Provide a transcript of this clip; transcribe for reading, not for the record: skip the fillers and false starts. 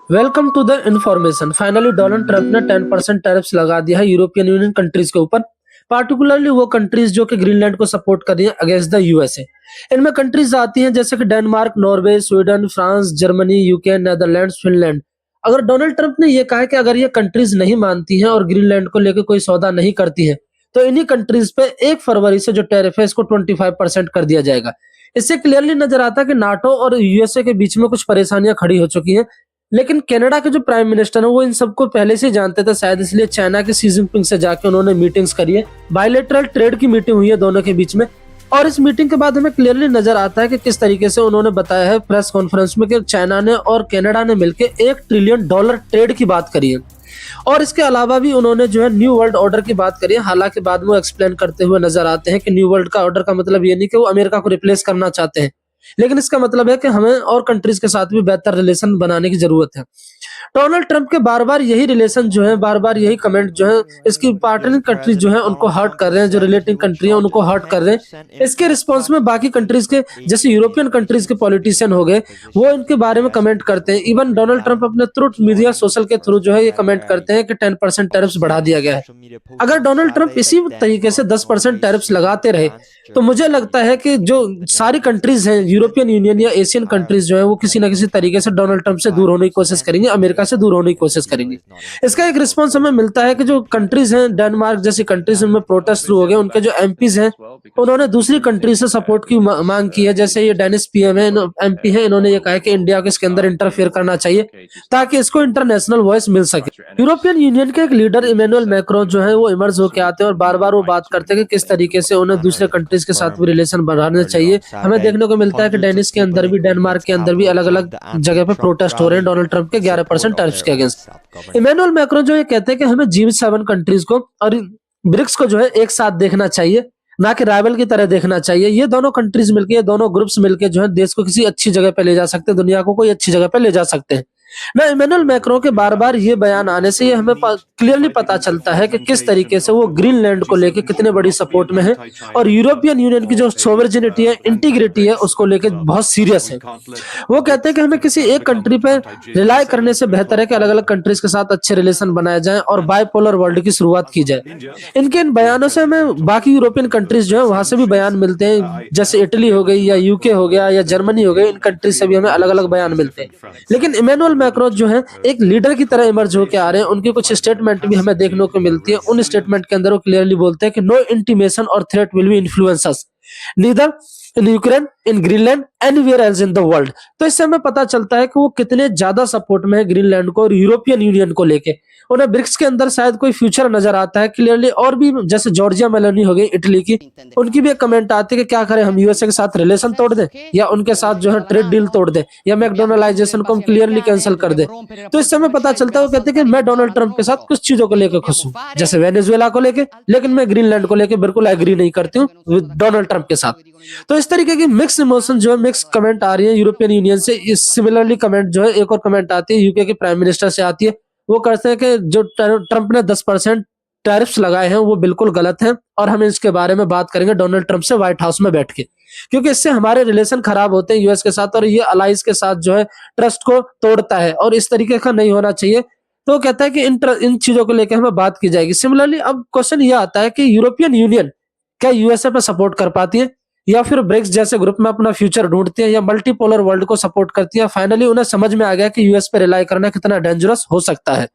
Welcome to the information. Finally Donald Trump ने 10% tariffs लगा दिया है यूरोपियन यूनियन कंट्रीज के ऊपर, पार्टिकुलरली वो कंट्रीज जो कि ग्रीनलैंड को सपोर्ट कर रही हैं अगेंस्ट द यूएसए। इनमें कंट्रीज आती हैं जैसे कि Denmark, Norway, Sweden, France, Germany, UK, Netherlands, Finland. अगर डोनाल्ड ट्रंप ने ये कहा है कि अगर ये कंट्रीज नहीं मानती हैं और ग्रीनलैंड को लेकर कोई सौदा नहीं करती हैं, तो इन्हीं कंट्रीज पे 1 फरवरी से जो टैरिफ है इसको 25% कर दिया जाएगा। इससे क्लियरली नजर आता है कि नाटो और यूएसए के बीच में कुछ परेशानियां खड़ी हो चुकी हैं। लेकिन कनाडा के जो प्राइम मिनिस्टर है वो इन सबको पहले से जानते थे, शायद इसलिए चाइना के शी जिनपिंग से जाके उन्होंने मीटिंग्स करी है। बायलैटरल ट्रेड की मीटिंग हुई है दोनों के बीच में, और इस मीटिंग के बाद हमें क्लियरली नजर आता है कि किस तरीके से उन्होंने बताया है प्रेस कॉन्फ्रेंस में कि चाइना ने और कनाडा ने मिलकर $1 ट्रिलियन ट्रेड की बात करी है। और इसके अलावा भी उन्होंने जो है न्यू वर्ल्ड ऑर्डर की बात करी है। हालांकि बाद में वो एक्सप्लेन करते हुए नजर आते हैं कि न्यू वर्ल्ड का ऑर्डर का मतलब ये नहीं कि वो अमेरिका को रिप्लेस करना चाहते हैं, लेकिन इसका मतलब है कि हमें और कंट्रीज के साथ भी बेहतर रिलेशन बनाने की जरूरत है। डोनाल्ड ट्रंप के बार बार यही रिलेशन जो है, बार बार यही कमेंट जो है, इसकी पार्टनर कंट्रीज जो है उनको हर्ट कर रहे हैं, जो रिलेटिंग कंट्री है उनको हर्ट कर रहे हैं। इसके रिस्पॉन्स में बाकी कंट्रीज के जैसे यूरोपियन कंट्रीज के पॉलिटिशियन हो गए, वो इनके बारे में कमेंट करते हैं। इवन डोनाल्ड ट्रंप अपने ट्रुथ मीडिया सोशल के थ्रू जो है ये कमेंट करते हैं कि 10% टैरिफ्स बढ़ा दिया गया है। अगर डोनाल्ड ट्रंप इसी तरीके से 10% टैरिफ्स लगाते रहे तो मुझे लगता है कि जो सारी कंट्रीज हैं यूरोपियन यूनियन या एशियन कंट्रीज जो है वो किसी ना किसी तरीके से डोनाल्ड ट्रंप से दूर होने की कोशिश करेंगे, अमेरिका से दूर होने की कोशिश करेंगे। इसका एक रिस्पॉन्स हमें मिलता है कि जो कंट्रीज हैं, डेनमार्क जैसी कंट्रीज में प्रोटेस्ट शुरू हो गए, उनके जो एमपीज हैं उन्होंने दूसरी कंट्री से सपोर्ट की मांग की है। जैसे ये डेनिस पीएम है, एमपी है, इन्होंने ये कहा है कि इंडिया को इसके अंदर इंटरफेयर करना चाहिए ताकि इसको इंटरनेशनल वॉइस मिल सके। यूरोपियन यूनियन के एक लीडर इमैनुअल मैक्रो जो है वो इमर्ज होकर आते हैं और बार बार वो बात करते हैं कि किस तरीके से उन्हें दूसरे कंट्रीज के साथ भी रिलेशन बढ़ाने चाहिए। हमें देखने को मिलता है कि डेनिस के अंदर भी, डेनमार्क के अंदर भी अलग अलग जगह पे प्रोटेस्ट हो रहे हैं डोनाल्ड ट्रंप के 11% टैरिफ्स के अगेंस्ट। इमैनुअल मैक्रो जो ये कहते हैं कि हमें G7 कंट्रीज को और ब्रिक्स को जो है एक साथ देखना चाहिए, ना कि राइवल की तरह देखना चाहिए। ये दोनों कंट्रीज मिलके, ये दोनों ग्रुप्स मिलके जो है देश को किसी अच्छी जगह पे ले जा सकते हैं, दुनिया को कोई अच्छी जगह पे ले जा सकते हैं। ना इमैनुअल मैक्रो के बार बार ये बयान आने से ये हमें क्लियरली पता चलता है कि किस तरीके से वो ग्रीनलैंड को लेके कितने बड़ी सपोर्ट में है और यूरोपियन यूनियन की जो सोवरेनिटी है, इंटीग्रिटी है, उसको लेके बहुत सीरियस है। वो कहते हैं कि हमें किसी एक कंट्री पे रिलाय करने से बेहतर है कि अलग अलग कंट्रीज के साथ अच्छे रिलेशन बनाए जाएं और बाइपोलर वर्ल्ड की शुरुआत की जाए। इनके इन बयानों से हमें बाकी यूरोपियन कंट्रीज जो है वहां से भी बयान मिलते हैं, जैसे इटली हो गई या यूके हो गया या जर्मनी हो गई, इन कंट्रीज से भी हमें अलग अलग बयान मिलते हैं। लेकिन इमैनुअल मैक्रो जो है एक लीडर की तरह इमर्ज होकर आ रहे हैं। उनकी कुछ स्टेटमेंट भी हमें देखने को मिलती है। उन स्टेटमेंट के अंदर वो क्लियरली बोलते हैं कि नो इंटीमेशन और threat will be influence us neither in Ukraine, in Greenland, anywhere else in the world. तो इससे हमें पता चलता है कि वो कितने ज्यादा सपोर्ट में है ग्रीनलैंड को और यूरोपियन यूनियन को लेके। उन्हें ब्रिक्स के अंदर शायद कोई फ्यूचर नजर आता है क्लियरली। और भी जैसे जॉर्जिया मेलोनी हो गई इटली की, उनकी भी एक कमेंट आती है कि क्या करें, हम यूएसए के साथ रिलेशन तोड़ दें या उनके साथ जो है ट्रेड डील तोड़ दें या मैकडोनलाइजेशन को हम क्लियरली कैंसिल कर दें। तो इससे हमें पता चलता है वो कहते हैं कि मैं डोनाल्ड ट्रंप के साथ कुछ चीजों को लेकर खुश हूँ, जैसे वेनेजुएला को लेकर, लेकिन मैं ग्रीनलैंड को लेकर बिल्कुल एग्री नहीं करती हूँ डोनाल्ड ट्रंप के साथ। तो इस तरीके की मिक्स इमोशन जो है, मिक्स कमेंट आ रही है यूरोपियन यूनियन से। सिमिलरली कमेंट जो है, एक और कमेंट आती है यूके के प्राइम मिनिस्टर से आती है। वो कहते हैं कि जो ट्रंप ने 10% टैरिफ्स लगाए हैं वो बिल्कुल गलत हैं और हम इसके बारे में बात करेंगे डोनाल्ड ट्रंप से व्हाइट हाउस में बैठ के, क्योंकि इससे हमारे रिलेशन खराब होते हैं यूएस के साथ और ये अलाइज के साथ जो है ट्रस्ट को तोड़ता है और इस तरीके का नहीं होना चाहिए। तो वो कहता है कि इन चीजों को लेकर हमें बात की जाएगी। सिमिलरली अब क्वेश्चन ये आता है कि यूरोपियन यूनियन क्या यूएसए पे सपोर्ट कर पाती है या फिर ब्रिक्स जैसे ग्रुप में अपना फ्यूचर ढूंढती है या मल्टीपोलर वर्ल्ड को सपोर्ट करती है। फाइनली उन्हें समझ में आ गया कि यूएस पे रिलाई करना कितना डेंजरस हो सकता है।